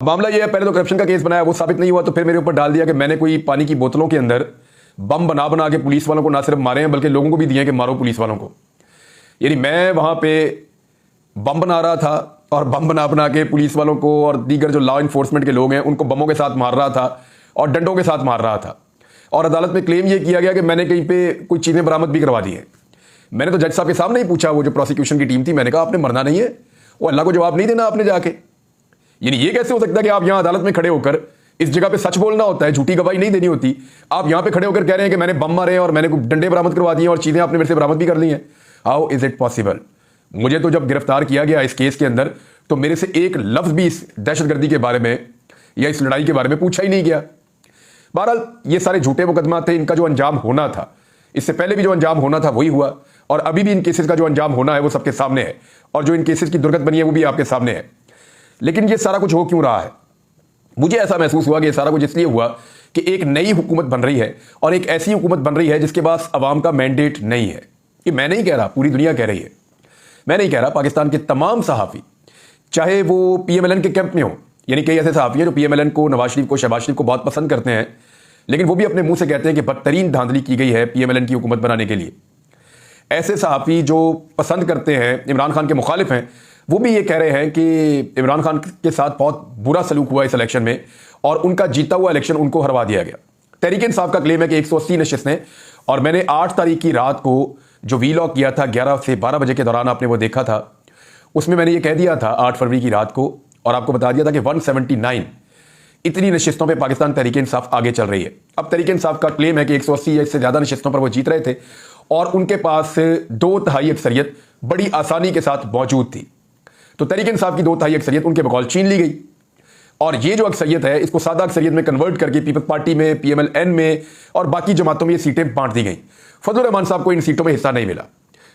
मामला ये है, पहले तो करप्शन का केस बनाया, वो साबित नहीं हुआ तो फिर मेरे ऊपर डाल दिया कि मैंने कोई पानी की बोतलों के अंदर बम बना बना के पुलिस वालों को ना सिर्फ मारे हैं बल्कि लोगों को भी दिए कि मारो पुलिस वालों को। यानी मैं वहां पे बम बना रहा था और बम बना बना के पुलिस वालों को और दीगर जो लॉ इन्फोर्समेंट के लोग हैं उनको बमों के साथ मार रहा था और डंडों के साथ मार रहा था। और अदालत में क्लेम यह किया गया कि मैंने कहीं पे कुछ चीजें बरामद भी करवा दी हैं। मैंने तो जज साहब के सामने ही पूछा, वो जो प्रोसिक्यूशन की टीम थी, मैंने कहा आपने मरना नहीं है, वो अल्लाह को जवाब नहीं देना आपने जाके। यानी ये कैसे हो सकता है कि आप यहां अदालत में खड़े होकर, इस जगह पे सच बोलना होता है, झूठी गवाही नहीं देनी होती, आप यहां पे खड़े होकर कह रहे हैं कि मैंने बम मारे हैं और मैंने डंडे बरामद करवा दिए और चीजें आपने मेरे से बरामद भी कर ली हैं। How is it possible? मुझे तो जब गिरफ्तार किया गया इस केस के अंदर तो मेरे से एक लफ्ज भी इस दहशतगर्दी के बारे में या इस लड़ाई के बारे में पूछा ही नहीं गया। बहरहाल ये सारे झूठे मुकदमा थे, इनका जो अंजाम होना था, इससे पहले भी जो अंजाम होना था वही हुआ और अभी भी इन केसेस का जो अंजाम होना है वो सबके सामने है और जो इन केसेस की दुर्गत बनी है वो भी आपके सामने है। लेकिन ये सारा कुछ हो क्यों रहा है? मुझे ऐसा महसूस हुआ कि ये सारा कुछ इसलिए हुआ कि एक नई हुकूमत बन रही है और एक ऐसी हुकूमत बन रही है जिसके पास अवाम का मैंडेट नहीं है। ये मैं नहीं कह रहा, पूरी दुनिया कह रही है। मैं नहीं कह रहा, पाकिस्तान के तमाम सहाफ़ी, चाहे वो पीएमएलएन के कैंप में हो, यानी कई ऐसे सहाफ़ी हैं जो पीएमएलएन को, नवाज शरीफ को, शहबाज शरीफ को बहुत पसंद करते हैं, लेकिन वो भी अपने मुंह से कहते हैं कि बदतरीन धांधली की गई है पीएमएलएन की हुकूमत बनाने के लिए। ऐसे सहाफ़ी जो पसंद करते हैं, इमरान खान के मुखालिफ हैं, वो भी ये कह रहे हैं कि इमरान खान के साथ बहुत बुरा सलूक हुआ इस इलेक्शन में और उनका जीता हुआ इलेक्शन उनको हरवा दिया गया। तहरीक इंसाफ का क्लेम है कि 180 नशिस्तें, और मैंने 8 तारीख की रात को जो वीलॉग किया था 11 से 12 बजे के दौरान आपने वो देखा था, उसमें मैंने ये कह दिया था 8 फरवरी की रात को और आपको बता दिया था कि 179 इतनी नशिस्तों पे पाकिस्तान तहरीक इंसाफ आगे चल रही है। अब तहरीक इंसाफ का क्लेम है कि 180 या इससे ज़्यादा नशिस्तों पर वो जीत रहे थे और उनके पास 2/3 अक्सरियत बड़ी आसानी के साथ मौजूद थी। तो तहरीक इंसाफ की 2/3 अक्सरियत उनके बकौल छीन ली गई और ये जो अक्सरियत है इसको सादा अक्सरियत में कन्वर्ट करके पीपल्स पार्टी में, पीएमएलएन में और बाकी जमातों में ये सीटें बांट दी गई। फजलुर रहमान साहब को इन सीटों में हिस्सा नहीं मिला।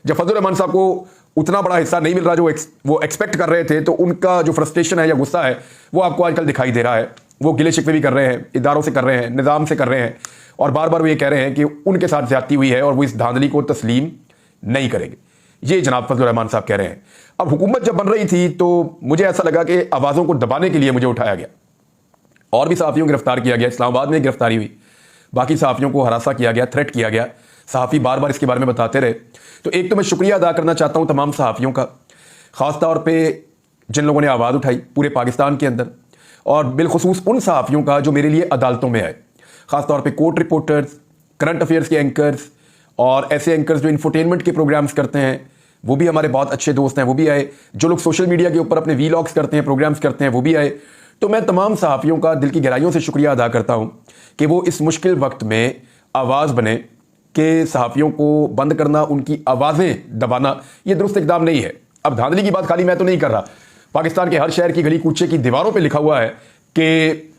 जब फजलुर रहमान साहब को उतना बड़ा हिस्सा नहीं मिल रहा जो वो एक्सपेक्ट कर रहे थे, तो उनका जो फ्रस्ट्रेशन है या गुस्सा है वो आपको आजकल दिखाई दे रहा है। वो गिले शिकवे भी कर रहे हैं, इदारों से कर रहे हैं, निज़ाम से कर रहे हैं और बार बार वो ये कह रहे हैं कि उनके साथ ज्यादती हुई है और वो इस धांधली को तस्लीम नहीं करेंगे। ये जनाब फजलुर रहमान साहब कह रहे हैं। अब हुकूमत जब बन रही थी तो मुझे ऐसा लगा कि आवाज़ों को दबाने के लिए मुझे उठाया गया और भी सहाफ़ियों को गिरफ्तार किया गया। इस्लामाबाद में गिरफ्तारी हुई, बाकी सहाफ़ियों को हरासा किया गया, थ्रेट किया गया। सहाफ़ी बार बार इसके बारे में बताते रहे। तो एक तो मैं शुक्रिया अदा करना चाहता हूँ तमाम सहाफ़ियों का, ख़ास तौर पर जिन लोगों ने आवाज़ उठाई पूरे पाकिस्तान के अंदर, और बिलखुसूस उन सहाफ़ियों का जो मेरे लिए अदालतों में आए, ख़ास तौर पे कोर्ट रिपोर्टर्स, करंट अफेयर्स के एंकर्स और ऐसे एंकर्स जो इंफोटेनमेंट के प्रोग्राम्स करते हैं, वो भी हमारे बहुत अच्छे दोस्त हैं, वो भी आए। जो लोग सोशल मीडिया के ऊपर अपने वीलॉग्स करते हैं, प्रोग्राम्स करते हैं, वो भी आए। तो मैं तमाम सहाफ़ियों का दिल की गहराइयों से शुक्रिया अदा करता हूँ कि वो इस मुश्किल वक्त में आवाज़ बने कि सहाफ़ियों को बंद करना, उनकी आवाज़ें दबाना ये दुरुस्त इक़दाम नहीं है। अब धांधली की बात खाली मैं तो नहीं कर रहा, पाकिस्तान के हर शहर की गली कूचे की दीवारों पे लिखा हुआ है कि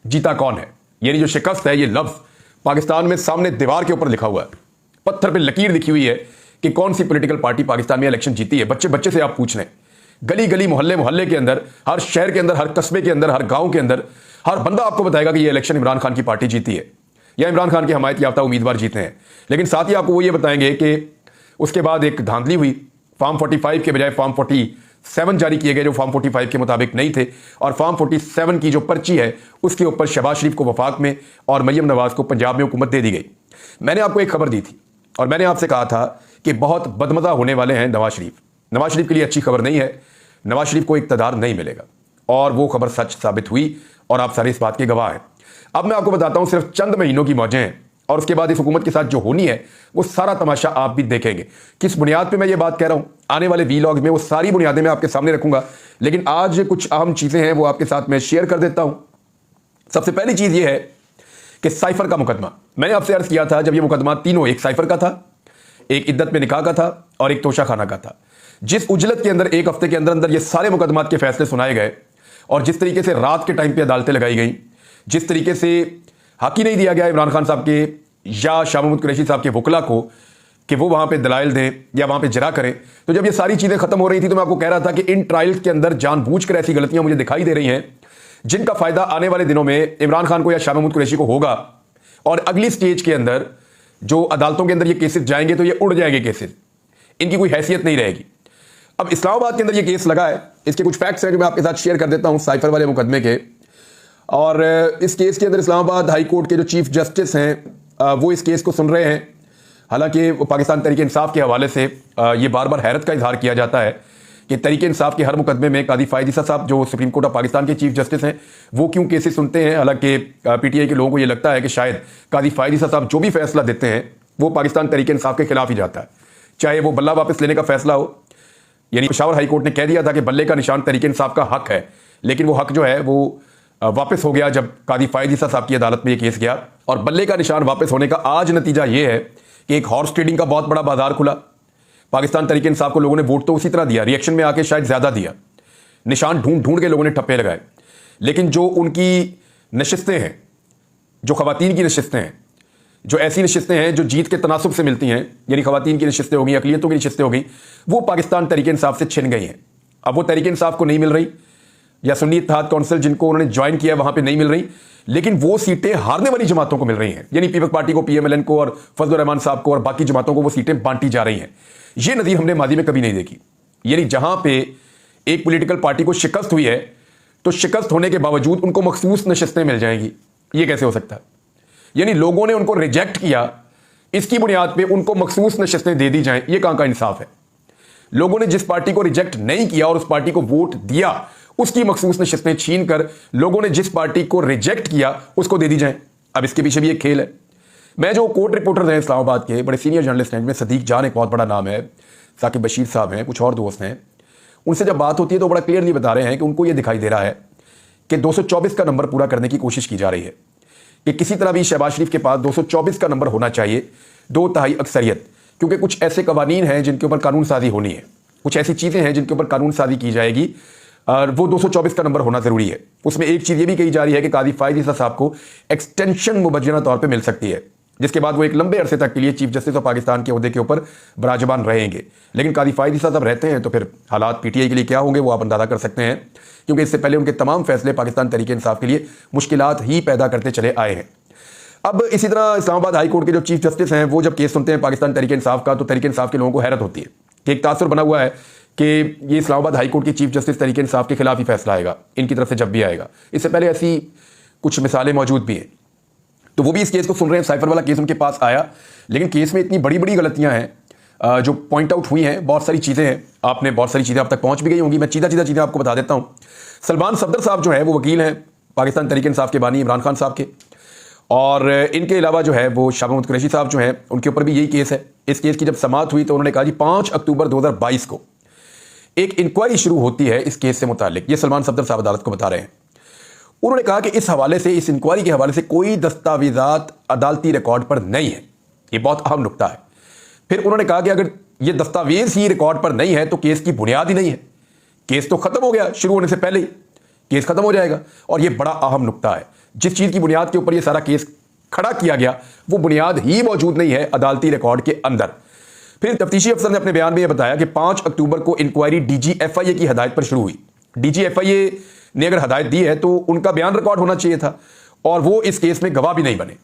जीता कौन है। यानी जो शिकस्त है, ये लफ्ज़ पाकिस्तान में सामने दीवार के ऊपर लिखा हुआ है, पत्थर पे लकीर लिखी हुई है कि कौन सी पॉलिटिकल पार्टी पाकिस्तान में इलेक्शन जीती है। बच्चे बच्चे से आप पूछ लें, गली गली, मोहल्ले मोहल्ले के अंदर, हर शहर के अंदर, हर कस्बे के अंदर, हर गांव के अंदर हर बंदा आपको बताएगा कि ये इलेक्शन इमरान खान की पार्टी जीती है या इमरान खान के हमायत याफ्ता उम्मीदवार जीते हैं। लेकिन साथ ही आपको वो ये बताएंगे कि उसके बाद एक धांधली हुई, फॉर्म 45 के बजाय फॉर्म 47 जारी किए गए जो फॉर्म 45 के मुताबिक नहीं थे, और फॉर्म 47 की जो पर्ची है उसके ऊपर शहबाज शरीफ को वफाक में और मरियम नवाज को पंजाब में हुकूमत दे दी गई। मैंने आपको एक खबर दी थी और मैंने आपसे कहा था कि बहुत बदमज़ा होने वाले हैं नवाज शरीफ। नवाज शरीफ के लिए अच्छी खबर नहीं है, नवाज शरीफ को इक़्तिदार नहीं मिलेगा, और वो खबर सच साबित हुई और आप सारे इस बात के गवाह हैं। अब मैं आपको बताता हूं, सिर्फ चंद महीनों की मौजें हैं और उसके बाद इस हुकूमत के साथ जो होनी है वो सारा तमाशा आप भी देखेंगे। किस बुनियाद पे मैं ये बात कह रहा हूं, आने वाले वीलॉग में वो सारी बुनियादें मैं आपके सामने रखूंगा, लेकिन आज कुछ अहम चीज़ें हैं वो आपके साथ मैं शेयर कर देता हूं। सबसे पहली चीज़ ये है कि साइफर का मुकदमा, मैंने आपसे अर्ज किया था जब ये मुकदमा तीनों, एक साइफर का था, एक इद्दत में निकाह का था और एक तोशा खाना का था, जिस उजलत के अंदर एक हफ्ते के अंदर अंदर ये सारे मुकदमात के फैसले सुनाए गए और जिस तरीके से रात के टाइम पे अदालतें लगाई गई, जिस तरीके से हक ही नहीं दिया गया इमरान खान साहब के या शाह महमूद कुरैशी साहब के वकला को कि वो वहां पे दलाइल दें या वहां पे जरा करें। तो जब ये सारी चीजें खत्म हो रही थी तो मैं आपको कह रहा था कि इन ट्रायल्स के अंदर जानबूझकर ऐसी गलतियां मुझे दिखाई दे रही हैं जिनका फायदा आने वाले दिनों में इमरान खान को या शाह महमूद कुरैशी को होगा, और अगली स्टेज के अंदर जो अदालतों के अंदर ये केसेस जाएंगे तो ये उड़ जाएंगे केसेस, इनकी कोई हैसियत नहीं रहेगी। अब इस्लामाबाद के अंदर ये केस लगा है, इसके कुछ फैक्ट्स हैं जो मैं आपके साथ शेयर कर देता हूं साइफर वाले मुकदमे के। और इस केस के अंदर इस्लामाबाद हाई कोर्ट के जो चीफ जस्टिस हैं वो इस केस को सुन रहे हैं। हालांकि पाकिस्तान तहरीक इंसाफ के हवाले से ये बार बार हैरत का इजहार किया जाता है कि तहरीक इंसाफ के हर मुकदमे में कादी फायद ईसा साहब जो सुप्रीम कोर्ट ऑफ पाकिस्तान के चीफ जस्टिस हैं वो क्यों केसेस सुनते हैं। हालांकि पीटीआई के लोगों को ये लगता है कि शायद कादी फायद ईसा साहब जो भी फैसला देते हैं वो पाकिस्तान तहरीक इंसाफ के खिलाफ ही जाता है, चाहे वो बल्ला वापस लेने का फैसला हो। यानी पेशावर हाई कोर्ट ने कह दिया था कि बल्ले का निशान तहरीक इंसाफ का हक है, लेकिन वो हक जो है वो वापस हो गया जब कादी फायद ईसा साहब की अदालत में ये केस गया। और बल्ले का निशान वापस होने का आज नतीजा ये है कि एक हॉर्स ट्रेडिंग का बहुत बड़ा बाजार खुला। पाकिस्तान तहरीक इंसाफ को लोगों ने वोट तो उसी तरह दिया, रिएक्शन में आके शायद ज्यादा दिया, निशान ढूंढ ढूंढ के लोगों ने ठप्पे लगाए। लेकिन जो उनकी नशिस्तें हैं, जो खवातीन की नशिस्तें हैं, जो ऐसी नशिस्तें हैं जो जीत के तनासुब से मिलती हैं, यानी खवातीन की नशिस्तें हो गई, अकलियतों की नशिस्तें हो गई, वो पाकिस्तान तहरीक इंसाफ से छिन गई हैं। अब वो तहरीक इंसाफ को नहीं मिल रही, या सुन्नी इत्तेहाद काउंसिल जिनको उन्होंने ज्वाइन किया वहां पे नहीं मिल रही, लेकिन वो सीटें हारने वाली जमातों को मिल रही हैं। यानी पीपल्स पार्टी को, पीएमएलएन को और फजलुर रहमान साहब को और बाकी जमातों को वो सीटें बांटी जा रही हैं। ये नज़ीर हमने मादी में कभी नहीं देखी। यानी जहां पे एक पॉलिटिकल पार्टी को शिकस्त हुई है तो शिकस्त होने के बावजूद उनको मखसूस नशिस्तें मिल जाएंगी, ये कैसे हो सकता है। यानी लोगों ने उनको रिजेक्ट किया, इसकी बुनियाद पे उनको मखसूस नशिस्तें दे दी जाएं, ये कहां का इंसाफ है। लोगों ने जिस पार्टी को रिजेक्ट नहीं किया और उस पार्टी को वोट दिया, उसकी मखसूस नशिस्तें छीन कर लोगों ने जिस पार्टी को रिजेक्ट किया उसको दे दी जाएं। अब इसके पीछे भी एक खेल है। मैं जो कोर्ट रिपोर्टर हैं इस्लामाबाद के, बड़े सीनियर जर्नलिस्ट हैं, जिनमें सदीक जान एक बहुत बड़ा नाम है, साकिब बशीर साहब हैं, कुछ और दोस्त हैं, उनसे जब बात होती है तो बड़ा क्लियरली बता रहे हैं कि उनको यह दिखाई दे रहा है कि 224 का नंबर पूरा करने की कोशिश की जा रही है, कि किसी तरह भी शहबाज शरीफ के पास 224 का नंबर होना चाहिए, 2/3 अक्सरियत, क्योंकि कुछ ऐसे कवानीन हैं जिनके ऊपर कानून साजी होनी है, कुछ ऐसी चीज़ें हैं जिनके ऊपर कानून साजी की जाएगी और वो 224 का नंबर होना जरूरी है। उसमें एक चीज़ ये भी कही जा रही है कि कादी फायद ईसा साहब को एक्सटेंशन मुबज्जना तौर पर मिल सकती है, जिसके बाद वो एक लंबे अरसे तक के लिए चीफ जस्टिस ऑफ पाकिस्तान के ओहदे के ऊपर बराजमान रहेंगे। लेकिन कादी फायद ईसा साहब रहते हैं तो फिर हालात पीटीआई के लिए क्या होंगे वो आप अंदाजा कर सकते हैं, क्योंकि इससे पहले उनके तमाम फैसले पाकिस्तान तहरीक इंसाफ के लिए मुश्किलात ही पैदा करते चले आए हैं। अब इसी तरह इस्लामाबाद हाई कोर्ट के जो चीफ जस्टिस हैं वो जब केस सुनते हैं पाकिस्तान तहरीक इंसाफ का, तो तहरीक इंसाफ के लोगों को हैरत होती है कि एक तासुर बना हुआ है कि ये इस्लामाबाद हाई कोर्ट की चीफ जस्टिस तहरीक इंसाफ के खिलाफ ही फैसला आएगा, इनकी तरफ से जब भी आएगा। इससे पहले ऐसी कुछ मिसालें मौजूद भी हैं, तो वो भी इस केस को सुन रहे हैं। साइफर वाला केस उनके पास आया, लेकिन केस में इतनी बड़ी बड़ी गलतियां हैं जो पॉइंट आउट हुई हैं, बहुत सारी चीज़ें हैं, आपने बहुत सारी चीज़ें आप तक पहुंच भी गई होंगी। मैं सीधा सीधा चीज़ें आपको बता देता हूं। सलमान सफदर साहब जो है वो वकील हैं पाकिस्तान तहरीक इंसाफ के बानी इमरान खान साहब के, और इनके अलावा जो है वो शाह महमूद कुरैशी साहब जो हैं उनके ऊपर भी यही केस है। इस केस की जब समाअत हुई तो उन्होंने कहा जी 5 अक्टूबर 2022 को एक इंक्वायरी शुरू होती है इस केस से मुतालिक। ये सलमान सफदर साहब अदालत को बता रहे हैं। उन्होंने कहा कि इस हवाले से, इस इंक्वायरी के हवाले से कोई दस्तावेजात अदालती रिकॉर्ड पर नहीं है। ये बहुत अहम नुकता है। फिर उन्होंने कहा कि अगर ये दस्तावेज ही रिकॉर्ड पर नहीं है तो केस की बुनियाद ही नहीं है, केस तो खत्म हो गया, शुरू होने से पहले ही केस खत्म हो जाएगा। और ये बड़ा अहम नुकता है, जिस चीज की बुनियाद के ऊपर ये सारा केस खड़ा किया गया वो बुनियाद ही मौजूद नहीं है अदालती रिकॉर्ड के अंदर। फिर तफ्तीशी अफसर ने अपने बयान में यह बताया कि 5 अक्टूबर को इंक्वायरी DGFIA की हदायत पर शुरू हुई। DGFIA ने अगर हदायत दी है तो उनका बयान रिकॉर्ड होना चाहिए था, और वो इस केस में गवाह भी नहीं बने।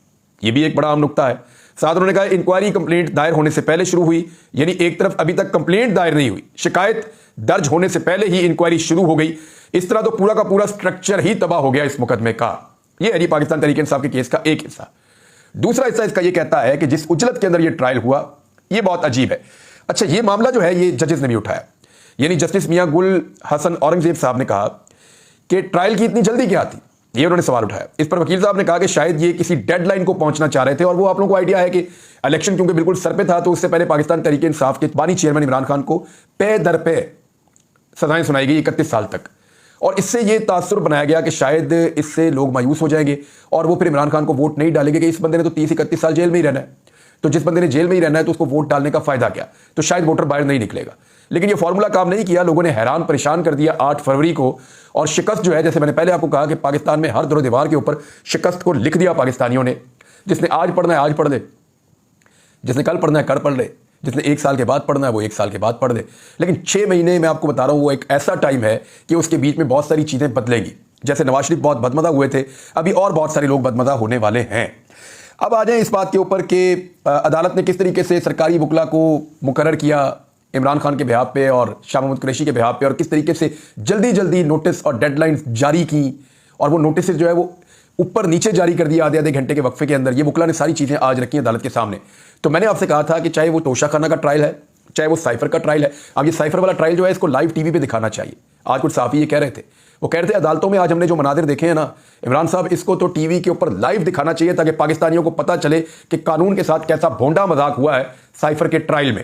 ये भी एक बड़ा अहम नुकता है। साथ उन्होंने कहा इंक्वायरी कंप्लेंट दायर होने से पहले शुरू हुई, यानी एक तरफ अभी तक कंप्लेंट दायर नहीं हुई, शिकायत दर्ज होने से पहले ही इंक्वायरी शुरू हो गई। इस तरह तो पूरा का पूरा स्ट्रक्चर ही तबाह हो गया इस मुकदमे का। यह है जी पाकिस्तान तहरीक इंसाफ के केस का एक हिस्सा। दूसरा हिस्सा इसका यह कहता है कि जिस उजलत के अंदर यह ट्रायल हुआ यह बहुत अजीब है। अच्छा, यह मामला जो है ये जजेस ने भी उठाया, यानी जस्टिस मियां गुल हसन औरंगजेब साहब ने कहा कि ट्रायल की इतनी जल्दी क्या थी, ये उन्होंने सवाल उठाया। इस पर वकील साहब ने कहा कि शायद ये किसी डेडलाइन को पहुंचना चाह रहे थे, और वो आप लोगों को आइडिया है कि इलेक्शन क्योंकि बिल्कुल सर पे था, तो उससे पहले पाकिस्तान तहरीक इंसाफ के बानी चेयरमैन इमरान खान को पे दर पे सजाएं सुनाई गई 31 साल तक, और इससे ये तासुर बनाया गया कि शायद इससे लोग मायूस हो जाएंगे और वो फिर इमरान खान को वोट नहीं डालेंगे कि इस बंदे ने तो 30-31 साल जेल में ही रहना है, तो जिस बंदे ने जेल में ही रहना है तो उसको वोट डालने का फायदा क्या, तो शायद वोटर बाहर नहीं निकलेगा। लेकिन ये फॉर्मूला काम नहीं किया, लोगों ने हैरान परेशान कर दिया 8 फरवरी को। और शिकस्त जो है, जैसे मैंने पहले आपको कहा कि पाकिस्तान में हर दरो दीवार के ऊपर शिकस्त को लिख दिया पाकिस्तानियों ने। जिसने आज पढ़ना है आज पढ़ ले, जिसने कल पढ़ना है कल पढ़ ले, जिसने 1 साल के बाद पढ़ना है वो 1 साल के बाद पढ़ ले। लेकिन 6 महीने मैं आपको बता रहा हूं वो एक ऐसा टाइम है कि उसके बीच में बहुत सारी चीजें बदलेंगी। जैसे नवाज शरीफ बहुत बदमजा हुए थे, अभी और बहुत सारे लोग बदमजा होने वाले हैं। अब आ जाए इस बात के ऊपर कि अदालत ने किस तरीके से सरकारी वकला को मुकर्रर किया, इमरान खान के बिहाफ पे और शाह महमूद कुरैशी के बिहाफ पे, और किस तरीके से जल्दी जल्दी नोटिस और डेडलाइंस जारी की, और वो नोटिस जो है वो ऊपर नीचे जारी कर दिया आधे आधे घंटे के वक्फे के अंदर। ये वकला ने सारी चीज़ें आज रखी हैं अदालत के सामने। तो मैंने आपसे कहा था कि चाहे वो तोशाखाना का ट्रायल है, चाहे वो साइफर का ट्रायल है, अब ये साइफर वाला ट्रायल जो है इसको लाइव टीवी पे दिखाना चाहिए। आज कुछ साफी ये कह रहे थे, वो कह रहे थे अदालतों में आज हमने जो मनादिर देखे हैं ना इमरान साहब, इसको तो टीवी के ऊपर लाइव दिखाना चाहिए ताकि पाकिस्तानियों को पता चले कि कानून के साथ कैसा भोंडा मजाक हुआ है साइफर के ट्रायल में,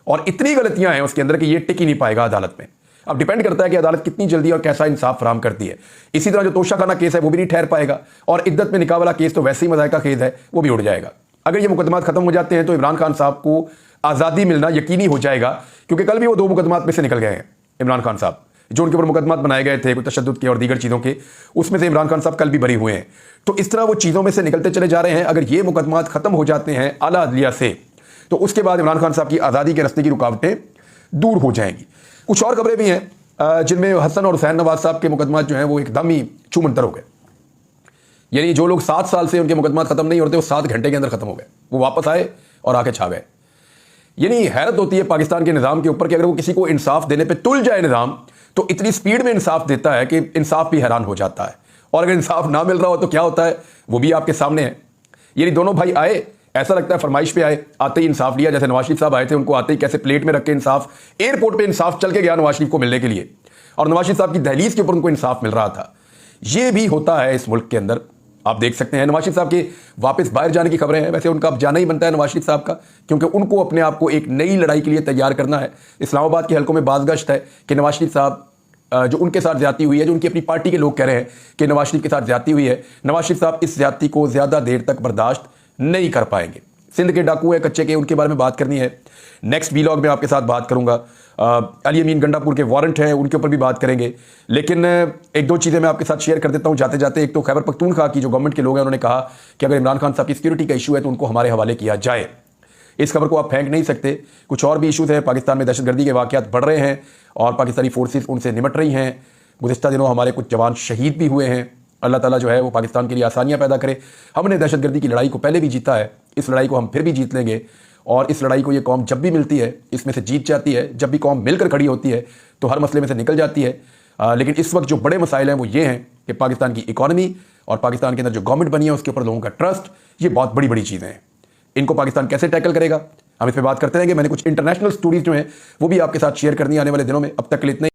और इतनी गलतियां हैं उसके अंदर कि ये टिक ही नहीं पाएगा अदालत में। अब डिपेंड करता है कि अदालत कितनी जल्दी और कैसा इंसाफ फराम करती है। इसी तरह जो तोशाखाना केस है वो भी नहीं ठहर पाएगा, और इद्दत में निकाह वाला केस तो वैसे ही मजाक का केस है, वो भी उड़ जाएगा। अगर ये मुकदमात खत्म हो जाते हैं तो इमरान खान साहब को आज़ादी मिलना यकीनी हो जाएगा, क्योंकि कल भी वो 2 मुकदमात में से निकल गए हैं इमरान खान साहब, जो उनके ऊपर मुकदमात बनाए गए थे कोई तशद्दुद के और दीगर चीज़ों के, उसमें से इमरान खान साहब कल भी बरी हुए हैं। तो इस तरह वो चीज़ों में से निकलते चले जा रहे हैं। अगर ये मुकदमात खत्म हो जाते हैं आला अदलिया से, तो उसके बाद इमरान खान साहब की आज़ादी के रास्ते की रुकावटें दूर हो जाएंगी। कुछ और खबरें भी हैं जिनमें हसन और हुसैन नवाज साहब के मुकदमात जो हैं वो एकदम ही छूमंतर हो गए। यानी जो लोग 7 साल से उनके मुकदमात खत्म नहीं होते वो 7 घंटे के अंदर खत्म हो गए, वो वापस आए और आके छा गए। यानी हैरत होती है पाकिस्तान के निज़ाम के ऊपर कि अगर वो किसी को इंसाफ देने पे तुल जाए निज़ाम, तो इतनी स्पीड में इंसाफ देता है कि इंसाफ भी हैरान हो जाता है। और अगर इंसाफ ना मिल रहा हो तो क्या होता है वो भी आपके सामने है। यानी दोनों भाई आए, ऐसा लगता है फरमाइश पे आए, आते ही इंसाफ लिया। जैसे नवाज शरीफ साहब आए थे, उनको आते ही कैसे प्लेट में रख के इंसाफ, एयरपोर्ट पे इंसाफ चल के गया नवाज शरीफ को मिलने के लिए, और नवाज शरीफ साहब की दहलीज के ऊपर उनको इंसाफ मिल रहा था। ये भी होता है इस मुल्क के अंदर, आप देख सकते हैं। नवाज शरीफ साहब के वापस बाहर जाने की खबरें हैं। वैसे उनका अब जाना ही बनता है नवाज शरीफ साहब का, क्योंकि उनको अपने आप को एक नई लड़ाई के लिए तैयार करना है। इस्लामाबाद के हलकों में बाज़गश्त है कि नवाज शरीफ साहब जो उनके साथ ज्यादती हुई है, जो उनकी अपनी पार्टी के लोग कह रहे हैं कि नवाज शरीफ के साथ ज्यादती हुई है, नवाज शरीफ साहब इस ज्यादती को ज्यादा देर तक बर्दाश्त नहीं कर पाएंगे। सिंध के डाकू है कच्चे के, उनके बारे में बात करनी है। नेक्स्ट वीलॉग में आपके साथ बात करूंगा। अली अमीन गंडापुर के वारंट हैं, उनके ऊपर भी बात करेंगे। लेकिन एक दो चीज़ें मैं आपके साथ शेयर कर देता हूं जाते जाते। एक तो खैबर पख्तूनख्वा की जो गवर्नमेंट के लोग हैं उन्होंने कहा कि अगर इमरान खान साहब की सिक्योरिटी का इशू है तो उनको हमारे हवाले किया जाए। इस खबर को आप फेंक नहीं सकते। कुछ और भी इशूज़ हैं, पाकिस्तान में दहशतगर्दी के वाक़यात बढ़ रहे हैं और पाकिस्तानी फोर्सेस उनसे निमट रही हैं। गुज़िश्ता दिनों हमारे कुछ जवान शहीद भी हुए हैं। अल्लाह ताला जो है वो पाकिस्तान के लिए आसानियाँ पैदा करे। हमने दहशतगर्दी की लड़ाई को पहले भी जीता है, इस लड़ाई को हम फिर भी जीत लेंगे। और इस लड़ाई को ये कौम जब भी मिलती है इसमें से जीत जाती है। जब भी कौम मिलकर खड़ी होती है तो हर मसले में से निकल जाती है। लेकिन इस वक्त जो बड़े मसाइल हैं वो ये हैं कि पाकिस्तान की इकॉनमी और पाकिस्तान के अंदर जो गवर्नमेंट बनी है उसके ऊपर लोगों का ट्रस्ट, ये बहुत बड़ी बड़ी चीज़ें हैं। इनको पाकिस्तान कैसे टैकल करेगा हम इस पर बात करते रहेंगे। मैंने कुछ इंटरनेशनल स्टोरीज जो हैं वो भी आपके साथ शेयर करनी है आने वाले दिनों में। अब तक के लिए इतना ही।